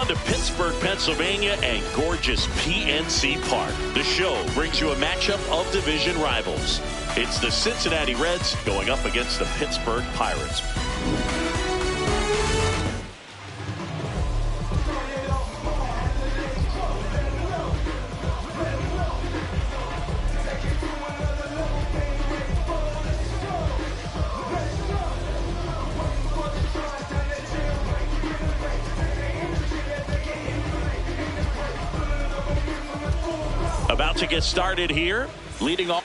on to Pittsburgh, Pennsylvania, and gorgeous PNC Park. The show brings you a matchup of division rivals. It's the Cincinnati Reds going up against the Pittsburgh Pirates. About to get started here, leading off.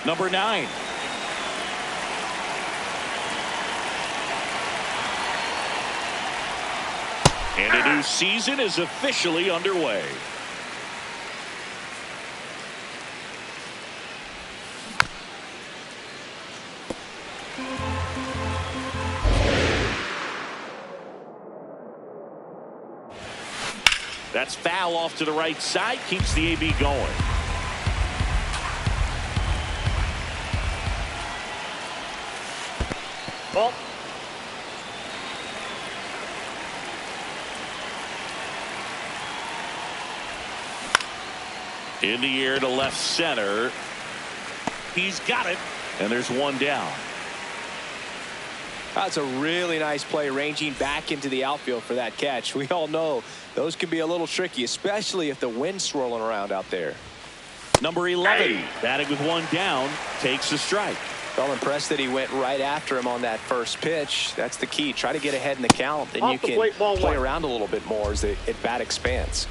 Number 9. And a new season is officially underway. That's foul off to the right side, keeps the AB going. Ball. In the air to left center. He's got it. And there's one down. That's a really nice play, ranging back into the outfield for that catch. We all know those can be a little tricky, especially if the wind's swirling around out there. Number 11, batting with one down, takes the strike. Well, impressed that he went right after him on that first pitch. That's the key. Try to get ahead in the count, then you can play around a little bit more as the at-bat expands.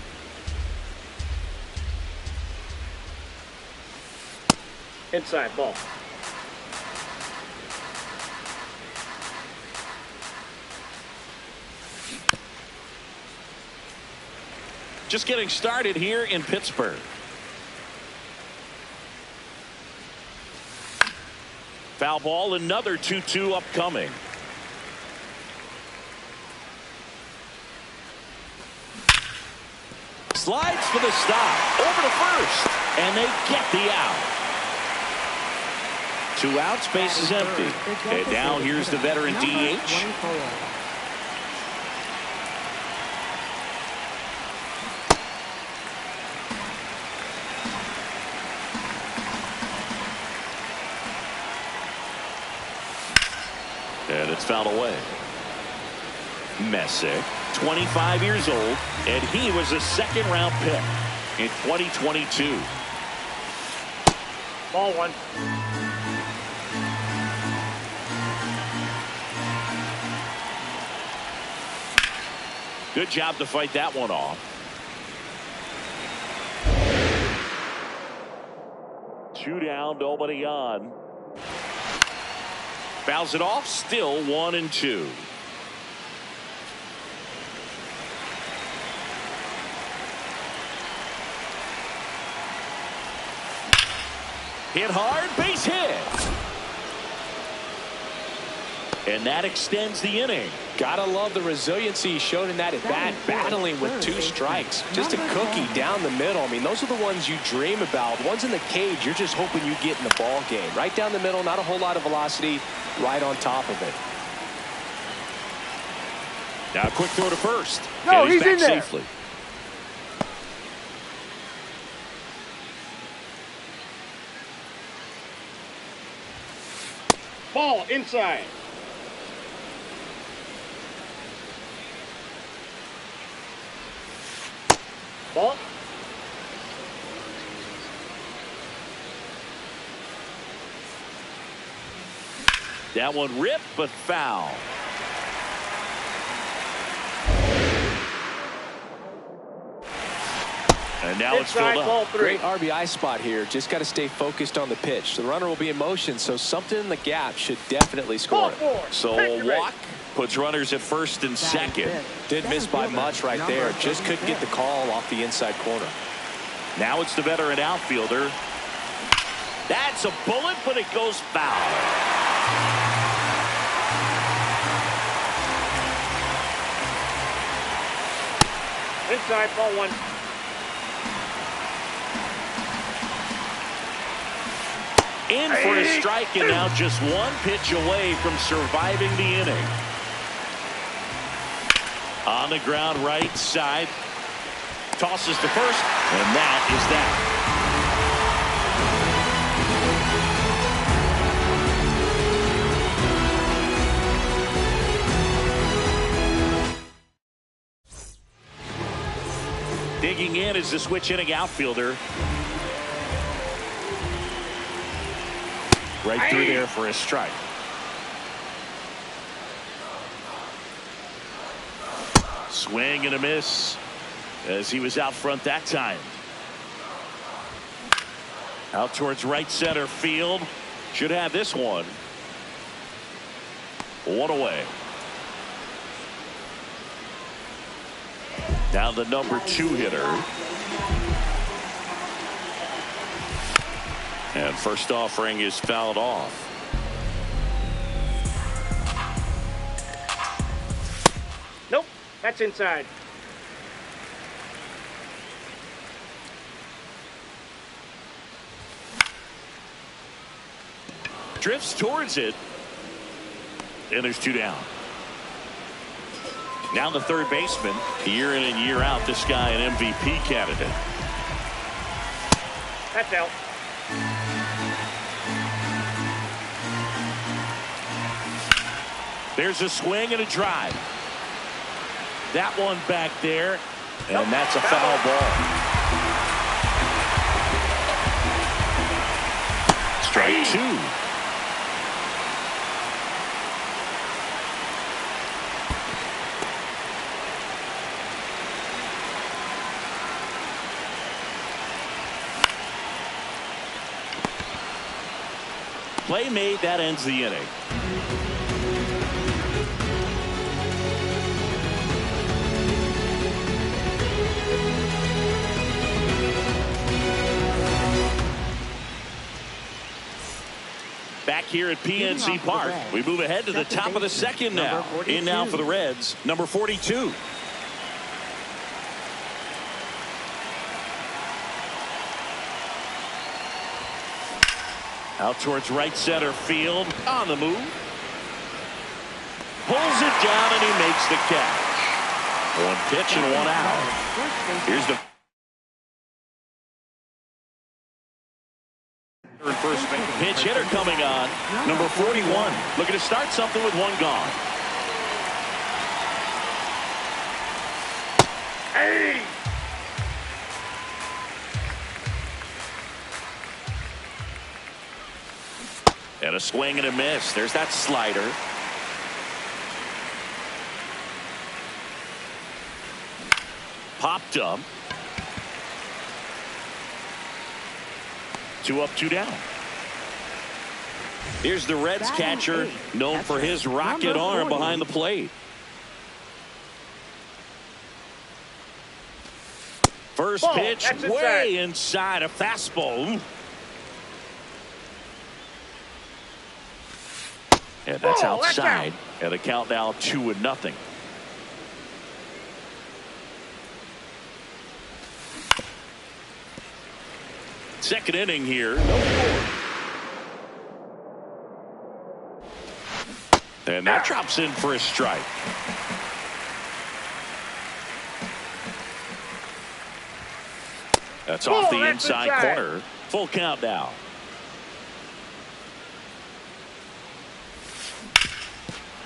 Inside ball. Just getting started here in Pittsburgh. Foul ball, another 2-2 upcoming. Slides for the stop. Over to first. And they get the out. 2 outs, base is empty. And now here's the veteran DH. And it's fouled away. Messick, 25 years old, and he was a second-round pick in 2022. Ball one. Good job to fight that one off. Two down, nobody on. Fouls it off, still 1-2. Hit hard, base hit. And that extends the inning. Gotta love the resiliency he showed in that at bat, battling with 2 strikes. Just a cookie down the middle. I mean, those are the ones you dream about. Ones in the cage, you're just hoping you get in the ball game. Right down the middle, not a whole lot of velocity, right on top of it. Now a quick throw to first. No, and he's back in there. safely. Ball inside. Ball. That one ripped, but foul. And now it's filled Inside, ball up. 3. Great RBI spot here. Just got to stay focused on the pitch. The runner will be in motion, so something in the gap should definitely score Ball it. 4. So a walk puts runners at first and second. Didn't miss by much right there. Just couldn't get the call off the inside corner. Now it's the veteran outfielder. That's a bullet, but it goes foul. Inside, ball 1. In for a strike, and now just one pitch away from surviving the inning. On the ground, right side. Tosses to first, and that is that. Digging in is the switch inning outfielder. Right through there for a strike. Swing and a miss as he was out front that time. Out towards right center field. Should have this one. One away. Now the number 2 hitter. And first offering is fouled off. Nope, that's inside. Drifts towards it. And there's 2 down. Now the third baseman. Year in and year out, this guy an MVP candidate. That's out. There's a swing and a drive. That one back there, and that's a foul ball. Strike 2. Play made, that ends the inning. Back here at PNC Park, we move ahead to the top of the second now. In now for the Reds, number 42. Out towards right center field, on the move. Pulls it down and he makes the catch. One pitch and one out. Here's the first Pinch hitter coming on. Number 41. Looking to start something with one gone. Hey! And a swing and a miss. There's that slider. Popped up. 2 up, 2 down. Here's the Reds catcher, known for his rocket arm behind the plate. First pitch, way inside, a fastball. And that's outside. And the count now 2-0. Second inning here. And that drops in for a strike. That's off the inside corner. Full count now.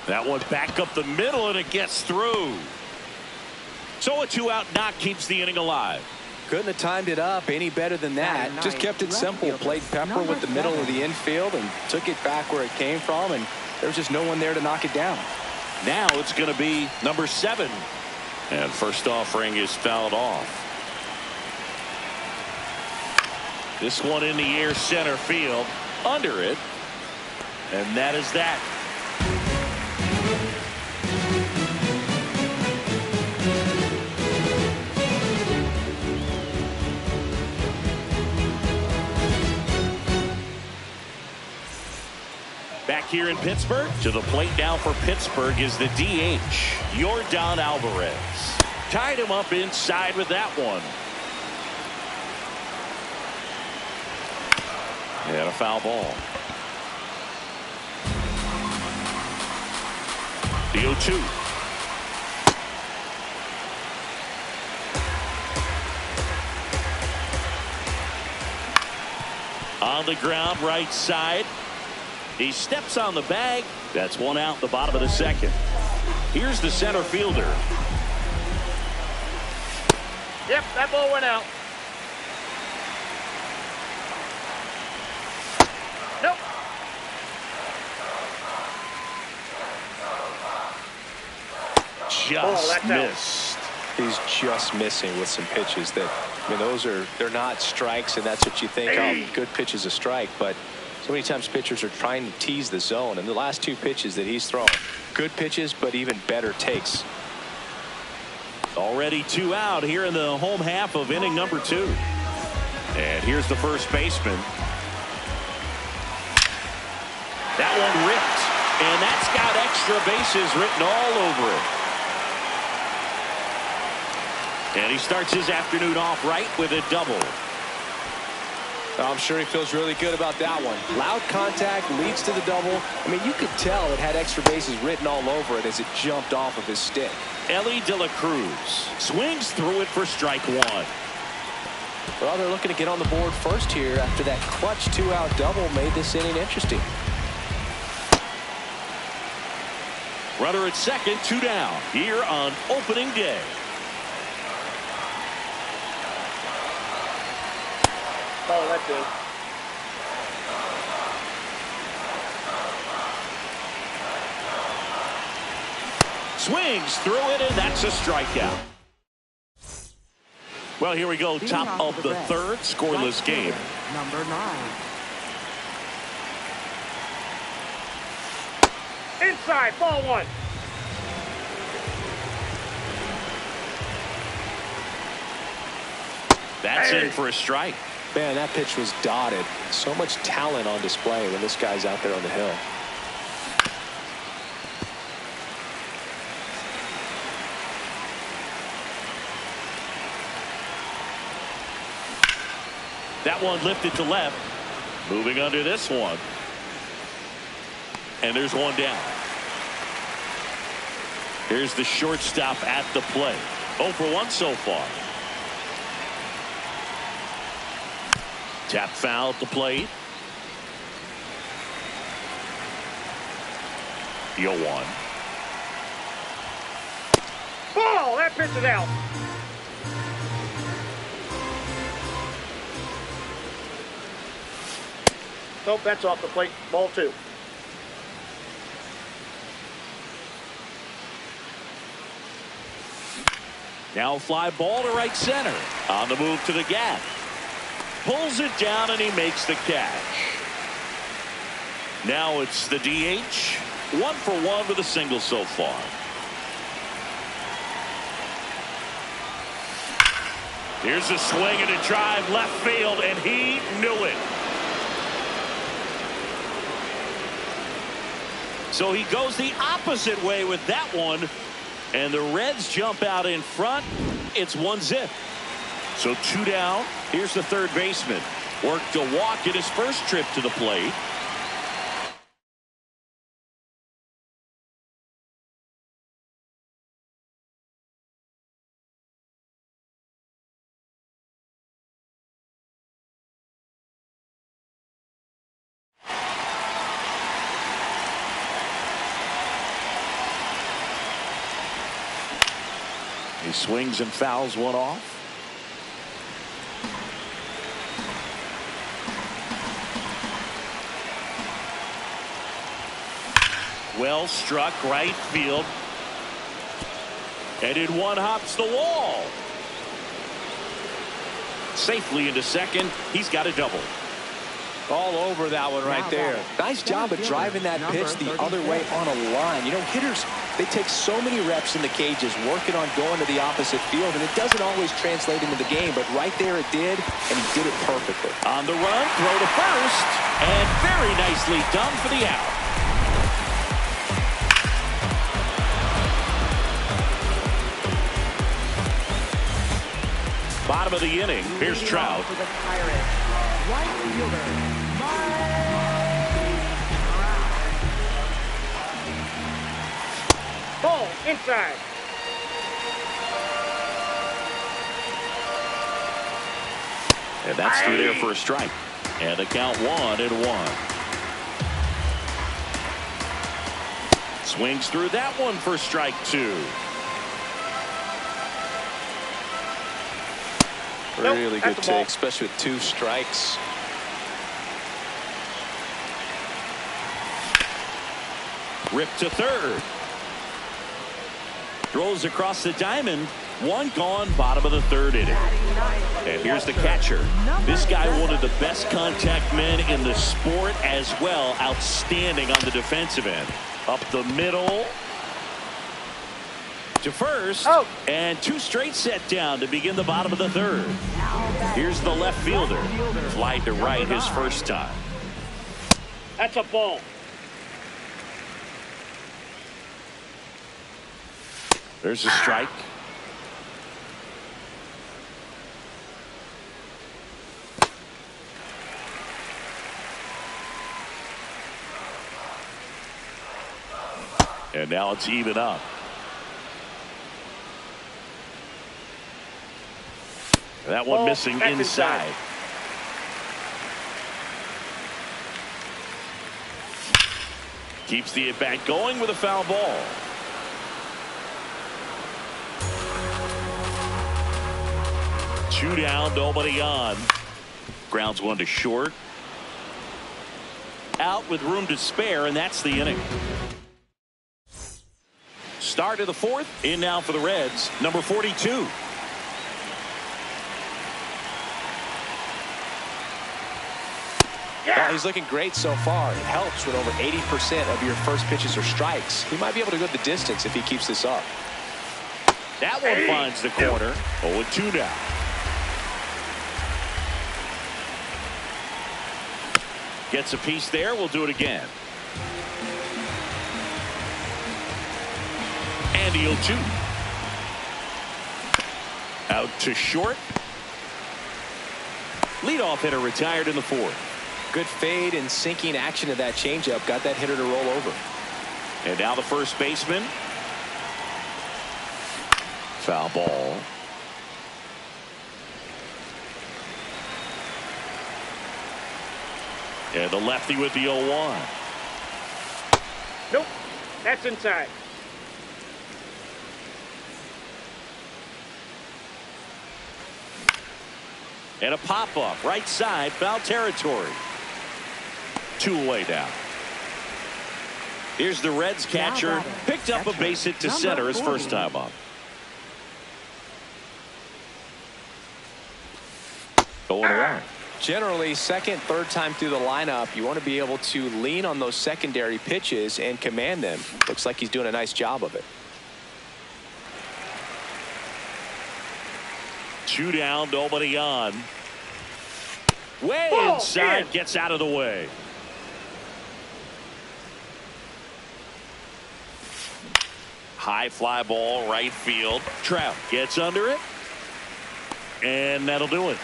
That one back up the middle, and it gets through. So a 2-out knock keeps the inning alive. Couldn't have timed it up any better than that. Just kept it simple. Played pepper with the middle of the infield and took it back where it came from, and there's just no one there to knock it down. Now it's going to be number 7. And first offering is fouled off. This one in the air, center field, under it. And that is that. Back here in Pittsburgh, to the plate now for Pittsburgh is the DH, Yordan Alvarez. Tied him up inside with that one. And a foul ball. The 0-2. On the ground, right side. He steps on the bag. That's one out in the bottom of the second. Here's the center fielder. Yep, that ball went out. Nope. Just missed. He's just missing with some pitches that, I mean, they're not strikes, and that's what you think, oh, good pitch is a strike, but so many times pitchers are trying to tease the zone, and the last 2 pitches that he's thrown, good pitches, but even better takes. Already 2 out here in the home half of inning number 2. And here's the first baseman. That one ripped, and that's got extra bases written all over it. And he starts his afternoon off right with a double. I'm sure he feels really good about that one. Loud contact leads to the double. I mean, you could tell it had extra bases written all over it as it jumped off of his stick. Ellie De La Cruz swings through it for strike 1. Well, they're looking to get on the board first here after that clutch 2-out double made this inning interesting. Runner at second, 2 down here on opening day. Oh, that's good. Swings through it, and that's a strikeout. Well, here we go. Top of the third, scoreless game. Number 9. Inside, ball 1. That's in for a strike. Man, that pitch was dotted. So much talent on display when this guy's out there on the hill. That one lifted to left. Moving under this one. And there's one down. Here's the shortstop at the plate. 0 for 1 so far. Tap foul at the plate. The 0-1. Ball! That pitch is out. Nope, that's off the plate. Ball 2. Now fly ball to right center. On the move to the gap. Pulls it down and he makes the catch. Now it's the DH. 1 for 1 with a single so far. Here's a swing and a drive left field, and he knew it. So he goes the opposite way with that one, and the Reds jump out in front. It's 1-0. So 2 down. Here's the third baseman. Worked a walk in his first trip to the plate. He swings and fouls one off. Well struck right field. And in one hops the wall. Safely into second. He's got a double. All over that one right there. Nice job of driving that pitch the other way on a line. You know, hitters, they take so many reps in the cages working on going to the opposite field, and it doesn't always translate into the game, but right there it did, and he did it perfectly. On the run, throw to first, and very nicely done for the out. Bottom of the inning. Here's Trout. Ball inside. And that's through there for a strike. And the count 1-1. Swings through that one for strike 2. Really good take, especially with 2 strikes. Ripped to third. Throws across the diamond. 1 gone, bottom of the 3rd inning. And here's the catcher. This guy, one of the best contact men in the sport as well. Outstanding on the defensive end. Up the middle. To first. Oh. And 2 straight set down to begin the bottom of the 3rd. Here's the left fielder. Flied to right his first time. That's a ball. There's a strike. And now it's even up. That one missing inside. Keeps the at-bat going with a foul ball. Two down, nobody on. Grounds one to short. Out with room to spare, and that's the inning. Start of the 4th. In now for the Reds, number 42. Well, he's looking great so far. It helps when over 80% of your first pitches are strikes. He might be able to go the distance if he keeps this up. That one finds the corner. 0-2 now. Gets a piece there. We'll do it again. And the 0-2. Out to short. Leadoff hitter retired in the 4th. Good fade and sinking action to that changeup. Got that hitter to roll over. And now the first baseman. Foul ball. And the lefty with the 0-1. Nope. That's inside. And a pop-up, right side, foul territory. 2 away now. Here's the Reds catcher. Picked up a base hit to center his first time up. Going around. Generally, second, third time through the lineup, you want to be able to lean on those secondary pitches and command them. Looks like he's doing a nice job of it. 2 down, nobody on. Way inside, gets out of the way. High fly ball, right field. Trout gets under it. And that'll do it.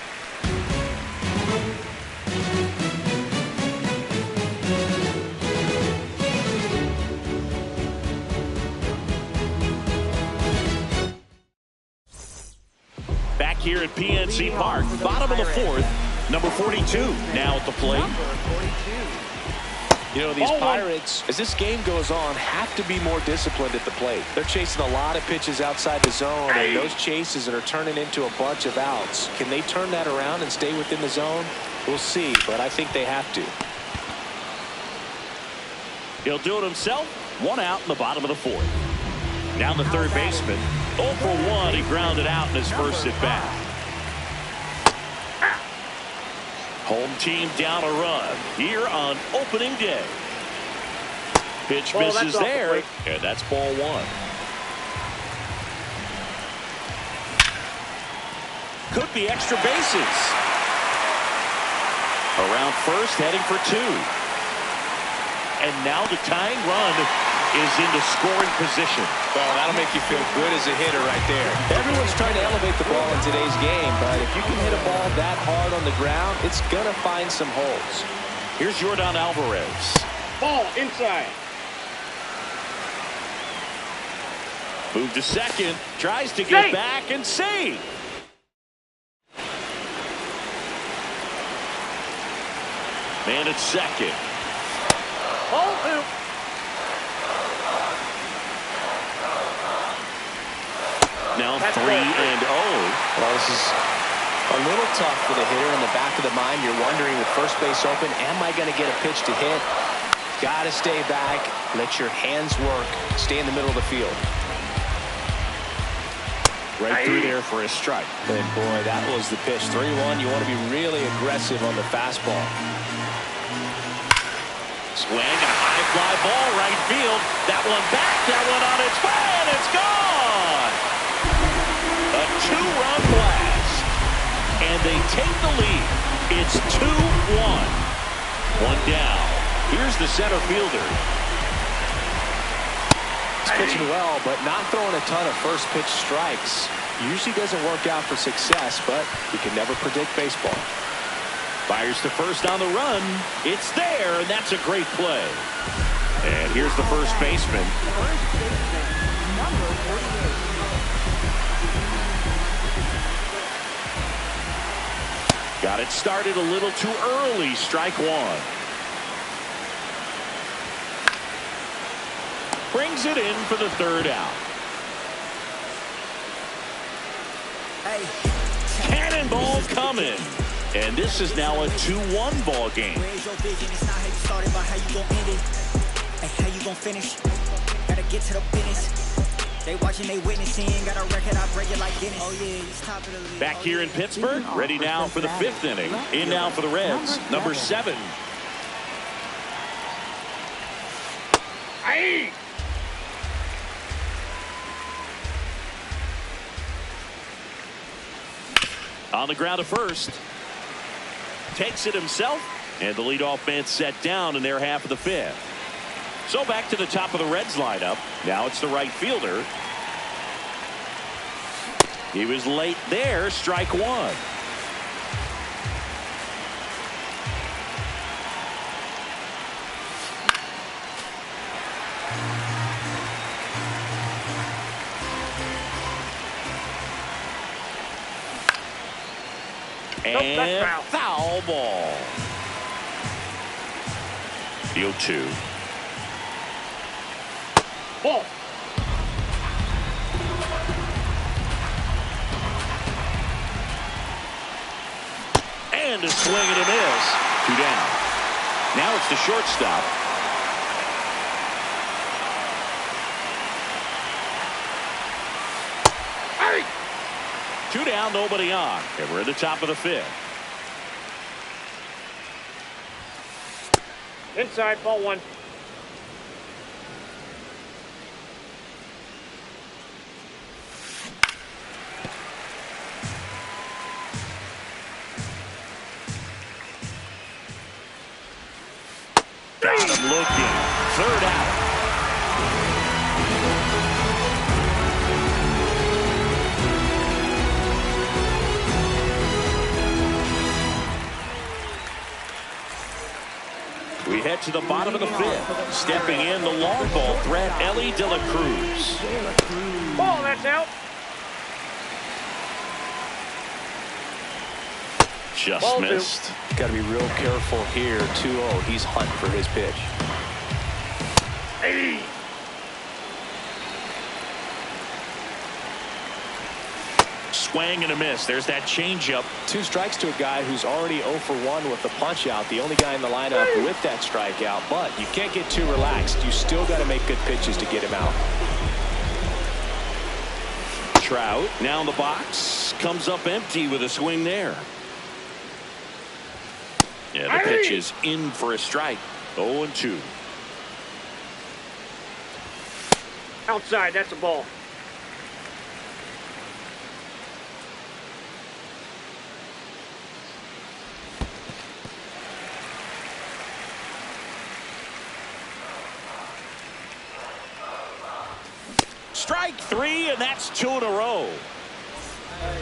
Back here at PNC Park, bottom of the 4th, number 42 now at the plate. You know, these Pirates, as this game goes on, have to be more disciplined at the plate. They're chasing a lot of pitches outside the zone, and those chases are turning into a bunch of outs. Can they turn that around and stay within the zone? We'll see, but I think they have to. He'll do it himself. 1 out in the bottom of the 4th. Down the third baseman. 0 for 1. He grounded out in his first at bat. Home team down a run here on opening day. Pitch misses there, and that's ball 1. Could be extra bases. Around first, heading for 2. And now the tying run is into scoring position. Well, that'll make you feel good as a hitter right there. Everyone's trying to elevate the ball in today's game, but if you can hit a ball that hard on the ground, it's going to find some holes. Here's Jordan Alvarez. Ball inside. Move to second. Tries to get back and save. Man at second. Ball 2. Now 3-0. Well, this is a little tough for the hitter. In the back of the mind, you're wondering with first base open, am I going to get a pitch to hit? Got to stay back. Let your hands work. Stay in the middle of the field. Right through there for a strike. And boy, that was the pitch. 3-1. You want to be really aggressive on the fastball. Swing, a high fly ball, right field. That one back, that one on its way, and it's gone! A 2-run blast. And they take the lead. It's 2-1. 1 down. Here's the center fielder. He's pitching well, but not throwing a ton of first pitch strikes. Usually doesn't work out for success, but you can never predict baseball. Fires to first on the run. It's there, and that's a great play. And here's the first baseman. Number 48. Got it started a little too early. Strike 1. Brings it in for the 3rd out. Cannonball coming. And this is now a 2-1 ball game. Where's your vision? It's not how you started, but how you gon' end it. Hey, how you gon' finish? Gotta get to the business. They watching, they witnessing. Got a record, I break it like Guinness. Oh yeah, he's top of the league. Back here in Pittsburgh, ready now for the 5th inning. In now for the Reds, number 7. Aye. On the ground to first. Takes it himself, and the leadoff man set down in their half of the 5th. So back to the top of the Reds lineup. Now it's the right fielder. He was late there. Strike 1. And foul ball. The 0-2. Ball. And a swing and a miss. 2 down. Now it's the shortstop. Hey! 2 down, nobody on. And we're at the top of the 5th. Inside, ball 1. Got him looking. 3rd out. We head to the bottom of the 5th. Stepping in the long ball threat, Ellie De La Cruz. Ball, that's out. Just Ball 2. missed. Got to be real careful here. 2-0. He's hunting for his pitch. Hey! Swing and a miss. There's that changeup. 2 strikes to a guy who's already 0 for 1 with the punch out. The only guy in the lineup with that strikeout. But you can't get too relaxed. You still got to make good pitches to get him out. Trout now in the box. Comes up empty with a swing there. Yeah, the pitch is in for a strike. 0-2. Outside, that's a ball. Strike 3, and that's 2 in a row.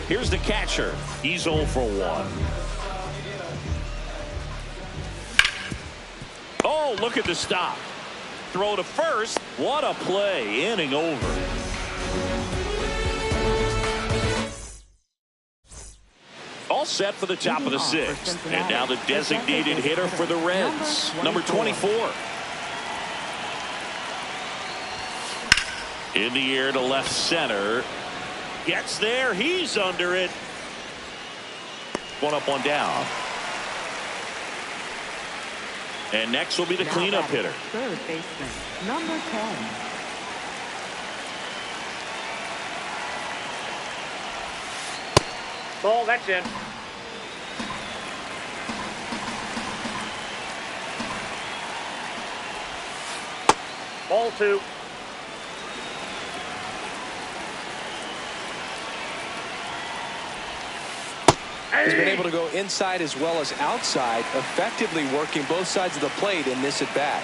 Here's the catcher. He's 0 for 1. Oh, look at the stop. Throw to first. What a play. Inning over. All set for the top of the 6th. And now the designated hitter for the Reds, number 24. In the air to left center. Gets there. He's under it. 1 up, 1 down. And next will be the cleanup hitter. 3rd baseman, number 10. Ball, that's in. Ball 2. He's been able to go inside as well as outside, effectively working both sides of the plate in this at bat.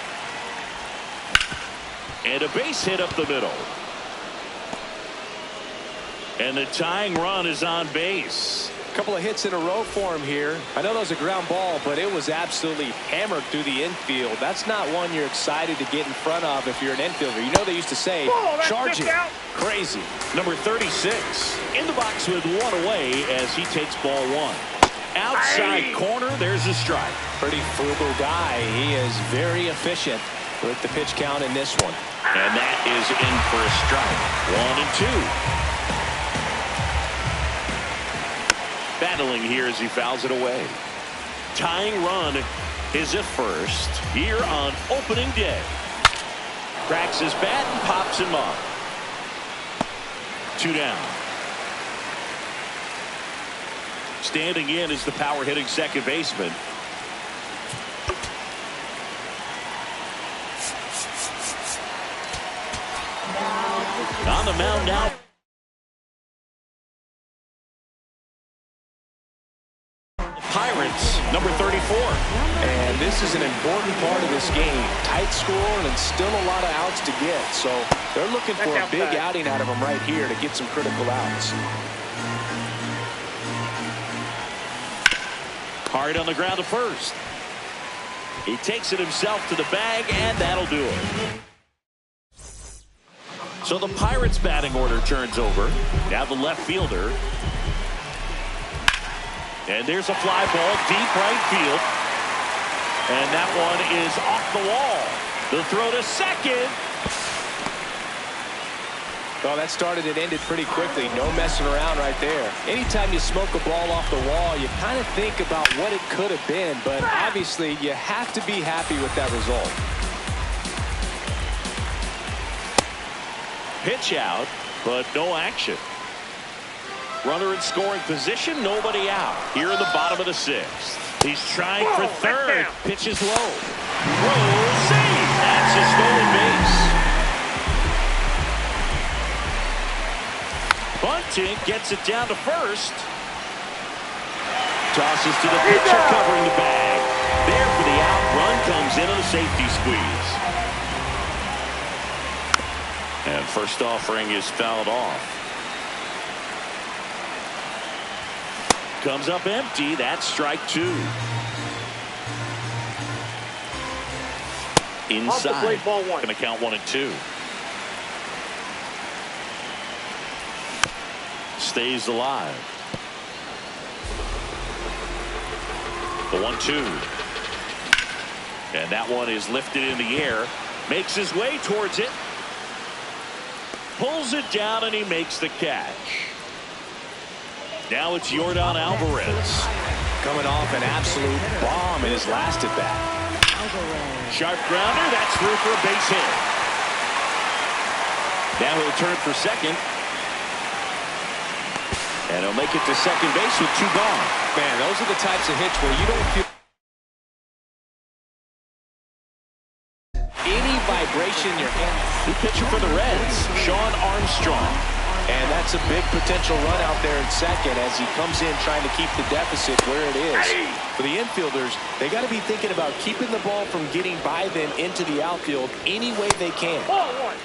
And a base hit up the middle. And the tying run is on base. A couple of hits in a row for him here. I know that was a ground ball, but it was absolutely hammered through the infield. That's not one you're excited to get in front of if you're an infielder. You know they used to say, charge it. Crazy. Number 36 in the box with 1 away as he takes ball 1. Outside corner, there's a strike. Pretty frugal guy. He is very efficient with the pitch count in this one. And that is in for a strike. 1 and 2. Battling here as he fouls it away. Tying run is at first here on opening day. Cracks his bat and pops him up. 2 down. Standing in is the power hitting second baseman. On the mound now. Pirates, number 34. And this is an important part of this game. Tight score and still a lot of outs to get. So they're looking for a big outing out of them right here to get some critical outs. Hard on the ground to first. He takes it himself to the bag, and that'll do it. So the Pirates batting order turns over. Now the left fielder. And there's a fly ball deep right field. And that one is off the wall. The throw to second. Well, that started and ended pretty quickly. No messing around right there. Anytime you smoke a ball off the wall, you kind of think about what it could have been, but obviously you have to be happy with that result. Pitch out, but no action. Runner in scoring position, nobody out. Here in the bottom of the sixth. He's trying for third. Pitch is low. Roll, save. That's a stolen base. Bunting gets it down to first. Tosses to the pitcher covering the bag. There for the out. Run comes in on a safety squeeze. And first offering is fouled off. Comes up empty. That's strike two. Inside. Going to count 1 and 2. Stays alive. The 1-2. And that one is lifted in the air. Makes his way towards it. Pulls it down and he makes the catch. Now it's Yordan Alvarez. Coming off an absolute bomb in his last at bat. Sharp grounder. That's through for a base hit. Now he'll turn for second. And he'll make it to second base with 2 gone. Man, those are the types of hits where you don't feel any vibration in your hand. New pitcher for the Reds, Sean Armstrong. And that's a big potential run out there in second as he comes in trying to keep the deficit where it is. For the infielders, they got to be thinking about keeping the ball from getting by them into the outfield any way they can. Ball 1.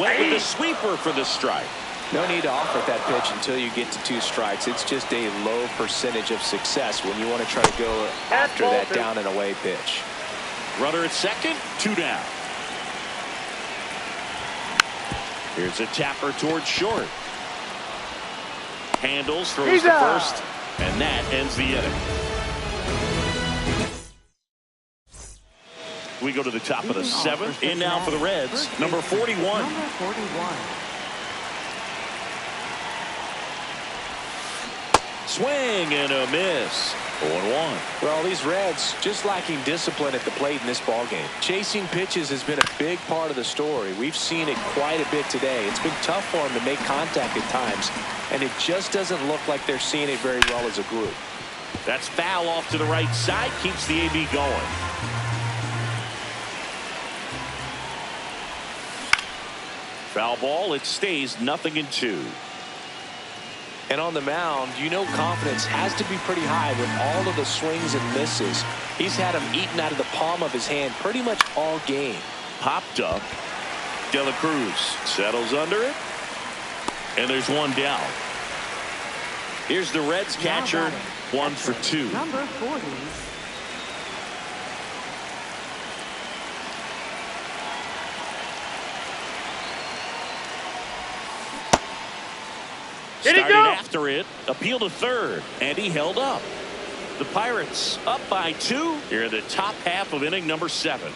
Went with the sweeper for the strike. No need to offer that pitch until you get to 2 strikes. It's just a low percentage of success when you want to try to go after that down and away pitch. Runner at second, 2 down. Here's a tapper towards short. Handles, throws to first, and that ends the inning. We go to the top of the 7th. In now for the Reds, number 41. Number 41. Swing and a miss. 0-1. Well, these Reds just lacking discipline at the plate in this ballgame. Chasing pitches has been a big part of the story. We've seen it quite a bit today. It's been tough for them to make contact at times, and it just doesn't look like they're seeing it very well as a group. That's foul off to the right side. Keeps the AB going. Foul ball. It stays 0-2. And on the mound, you know confidence has to be pretty high with all of the swings and misses. He's had them eaten out of the palm of his hand pretty much all game. Popped up. De La Cruz settles under it. And there's 1 down. Here's the Reds catcher. 1 for 2. Number 40. Did he Started go? after it. Appeal to third. And he held up. The Pirates up by 2. Here in the top half of inning number 7.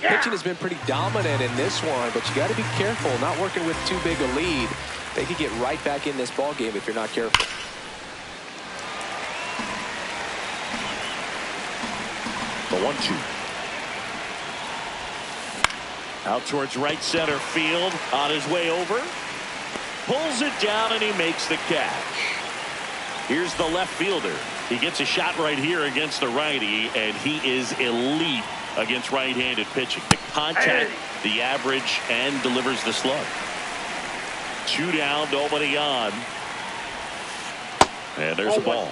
Pitching has been pretty dominant in this one, but you got to be careful not working with too big a lead. They could get right back in this ball game if you're not careful. The 1-2. Out towards right center field. On his way over. Pulls it down and he makes the catch. Here's the left fielder. He gets a shot right here against the righty, and he is elite against right-handed pitching. The contact, the average, and delivers the slug. 2 down, nobody on. And there's a ball.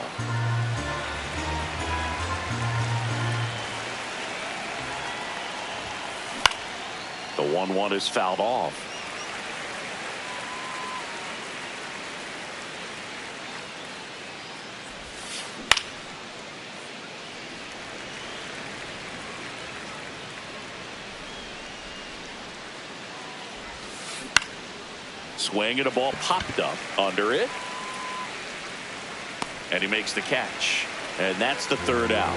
The 1-1 is fouled off. Swing and a ball popped up under it. And he makes the catch. And that's the third out.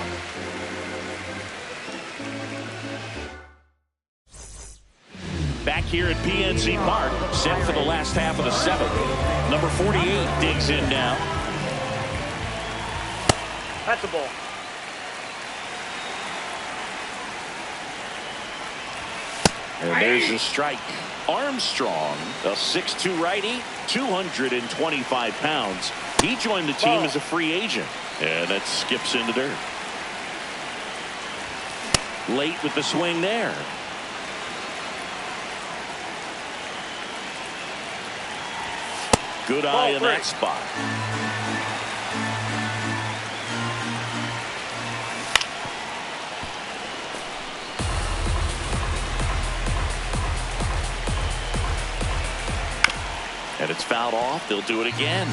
Back here at PNC Park, set for the last half of the seventh. Number 48 digs in now. That's a ball. And there's a strike. Armstrong, a 6'2 righty, 225 pounds. He joined the team as a free agent. And that skips into dirt. Late with the swing there. Good eye in that spot. And it's fouled off. They'll do it again.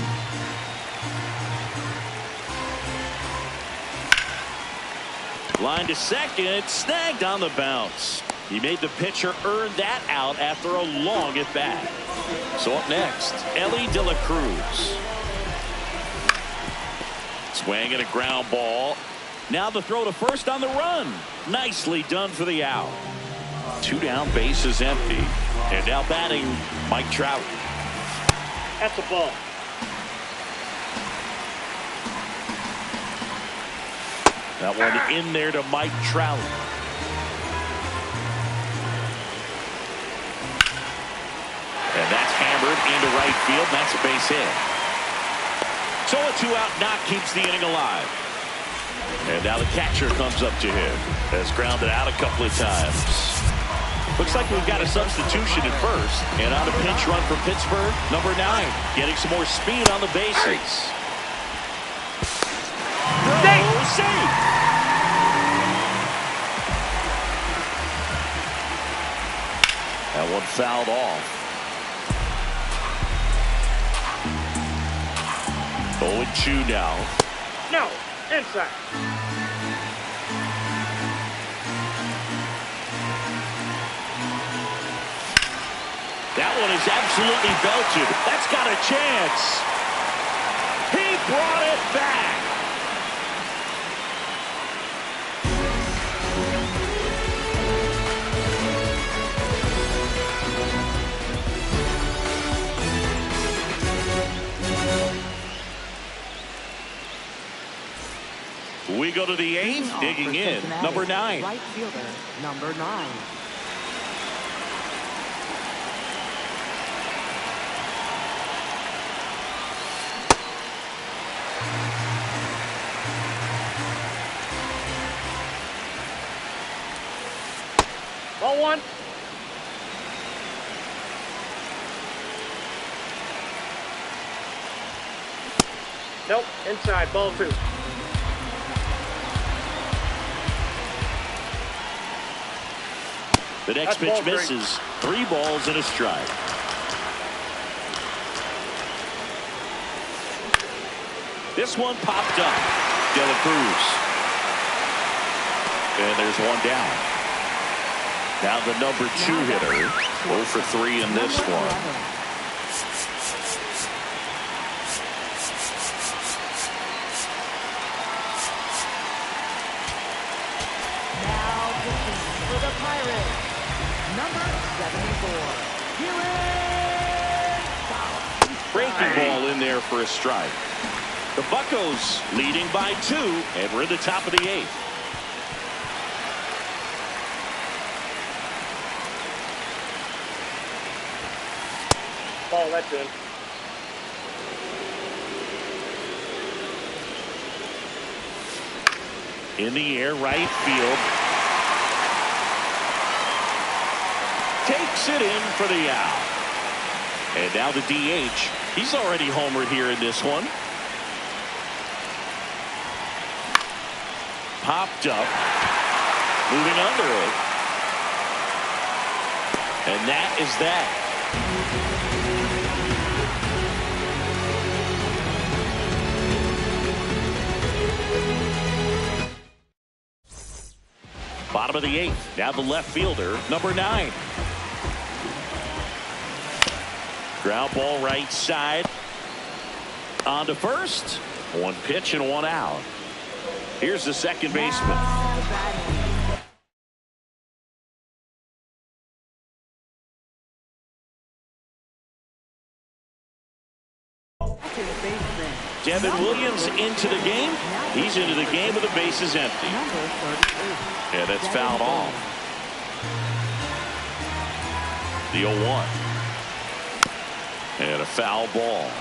Line to second. Snagged on the bounce. He made the pitcher earn that out after a long at bat. So up next, Ellie De La Cruz. Swing and a ground ball. Now the throw to first on the run. Nicely done for the out. 2 down, base is empty. And now batting, Mike Trout. That's a ball. That one in there to Mike Trout. And that's hammered into right field. That's a base hit. So a 2-out knock keeps the inning alive. And now the catcher comes up to him. Has grounded out a couple of times. Looks like we've got a substitution at first. And on a pinch run for Pittsburgh, number 9. Getting some more speed on the bases. Safe. That one fouled off. 0-2 now. No, inside. That one is absolutely belted. That's got a chance. He brought it back. We go to the 8th, digging in, number 9. Right fielder, number 9. Ball 1. Nope, inside. Ball 2. The next pitch misses. 3 balls and a strike. This one popped up. De La Cruz. And there's one down. Now the number 2 hitter. 0 for 3 in this one. For the Pirates, number 74. Breaking ball in there for a strike. The Buccos leading by 2, and we're at the top of the 8th. Ball, that's in. In the air, right field. Takes it in for the out. And now the DH. He's already homered here in this one. Popped up. Moving under it. And that is that. Bottom of the 8th. Now the left fielder, number 9. Ground ball right side. On to first. 1 pitch and 1 out. Here's the second baseman. Devin Williams into the game. He's into the game with the bases empty. And that's fouled off. The 0-1. And a foul ball.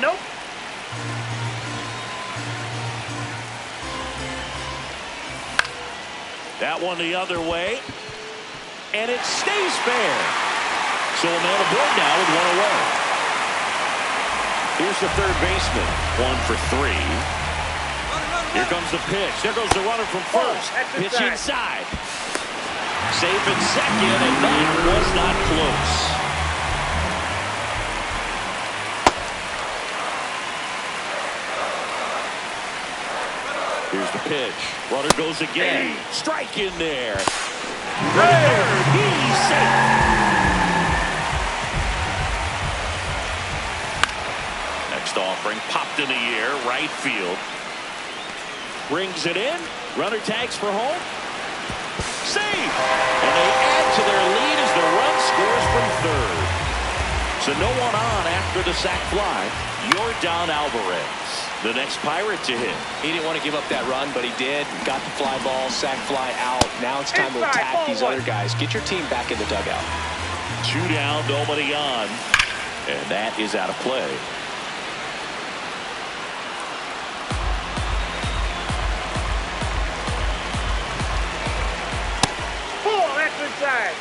Nope. That one the other way. And it stays fair. So a man aboard now with one away. Here's the third baseman. 1 for 3. Here comes the pitch. There goes the runner from first. Pitch inside. Safe in second, and that was not close. Here's the pitch. Runner goes again. Strike in there. Third, he's safe. Next offering popped in the air, right field. Brings it in. Runner tags for home. Save. And they add to their lead as the run scores from third. So no one on after the sac fly. Yordan Alvarez, the next Pirate to hit. He didn't want to give up that run, but he did. Got the fly ball, sac fly out. Now it's time to attack these other guys. Get your team back in the dugout. 2 down, nobody on. And that is out of play. Oh, that's inside.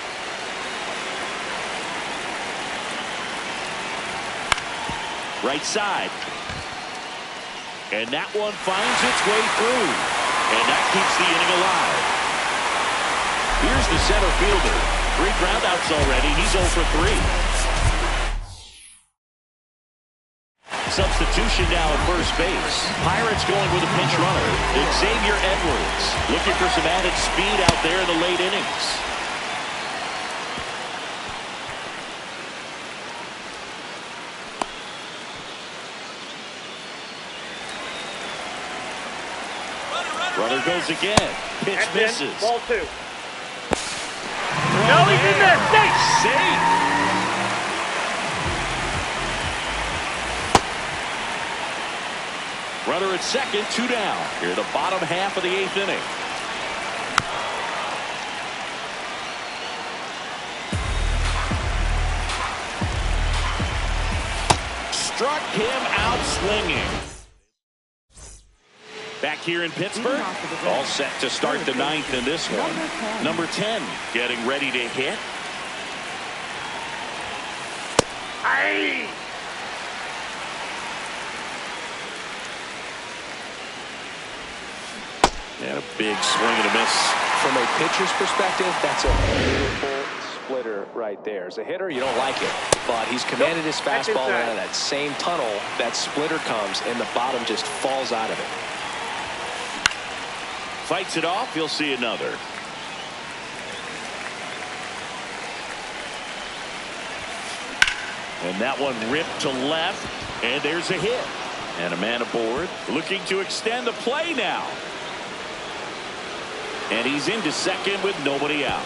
Right side. And that one finds its way through. And that keeps the inning alive. Here's the center fielder. 3 groundouts already. He's 0 for 3. Substitution now at first base. Pirates going with a pinch runner. Xavier Edwards looking for some added speed out there in the late innings. Runner goes again. Pitch That's misses. in. Ball 2. No, he's in there. Safe. Runner at second, 2 down. Here the bottom half of the 8th inning. Struck him out swinging. Back here in Pittsburgh, all set to start the 9th in this one. Number 10 getting ready to hit. Aye. And a big swing and a miss. From a pitcher's perspective, that's a beautiful splitter right there. As a hitter, you don't like it, but he's commanded his fastball out of that same tunnel. That splitter comes, and the bottom just falls out of it. Fights it off. You'll see another. And that one ripped to left. And there's a hit. And a man aboard looking to extend the play now. And he's into second with nobody out.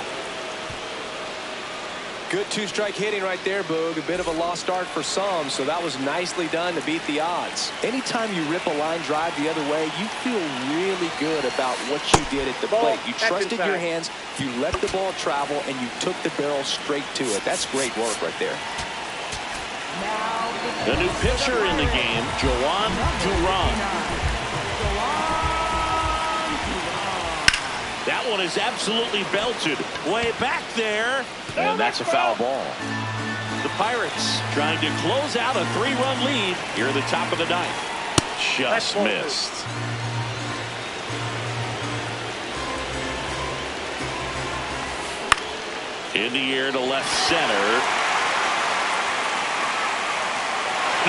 Good 2-strike hitting right there, Boog. A bit of a lost start for some, so that was nicely done to beat the odds. Anytime you rip a line drive the other way, you feel really good about what you did at the plate. You trusted your hands, you let the ball travel, and you took the barrel straight to it. That's great work right there. The new pitcher in the game, Joan Duran. That one is absolutely belted way back there. And that's a foul ball. The Pirates trying to close out a 3-run lead here at the top of the 9th. Just missed. In the air to left center.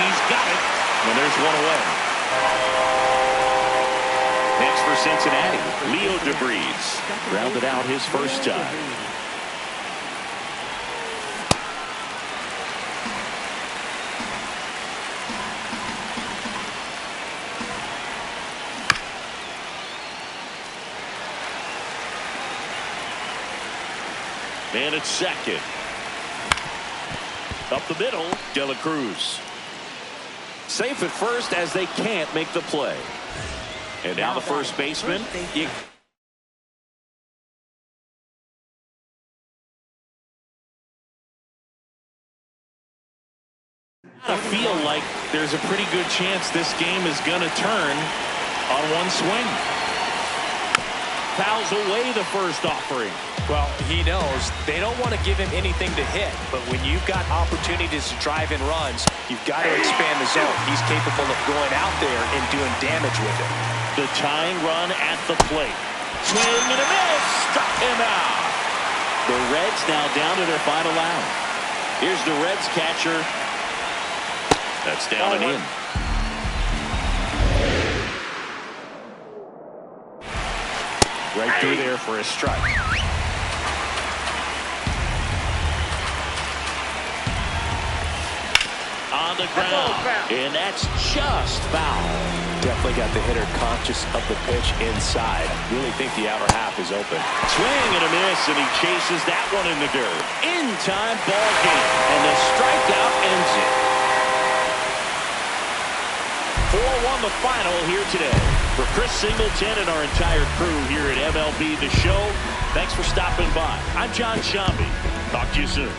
He's got it. And there's one away. Next for Cincinnati, Leo DeBreeze rounded out his first time. And it's second. Up the middle, De La Cruz. Safe at first as they can't make the play. And now the first baseman. I feel like there's a pretty good chance this game is going to turn on one swing. Fouls away the first offering. Well, he knows they don't want to give him anything to hit, but when you've got opportunities to drive in runs, you've got to expand the zone. He's capable of going out there and doing damage with it. The tying run at the plate. Swing and a miss. Struck him out. The Reds now down to their final out. Here's the Reds catcher. That's down and in. Right through there for a strike. On the ground, and that's just foul. Definitely got the hitter conscious of the pitch inside. Really think the outer half is open. Swing and a miss, and he chases that one in the dirt. In time ball game, and the strikeout ends it. 4-1 the final here today. For Chris Singleton and our entire crew here at MLB The Show, thanks for stopping by. I'm John Shambi. Talk to you soon.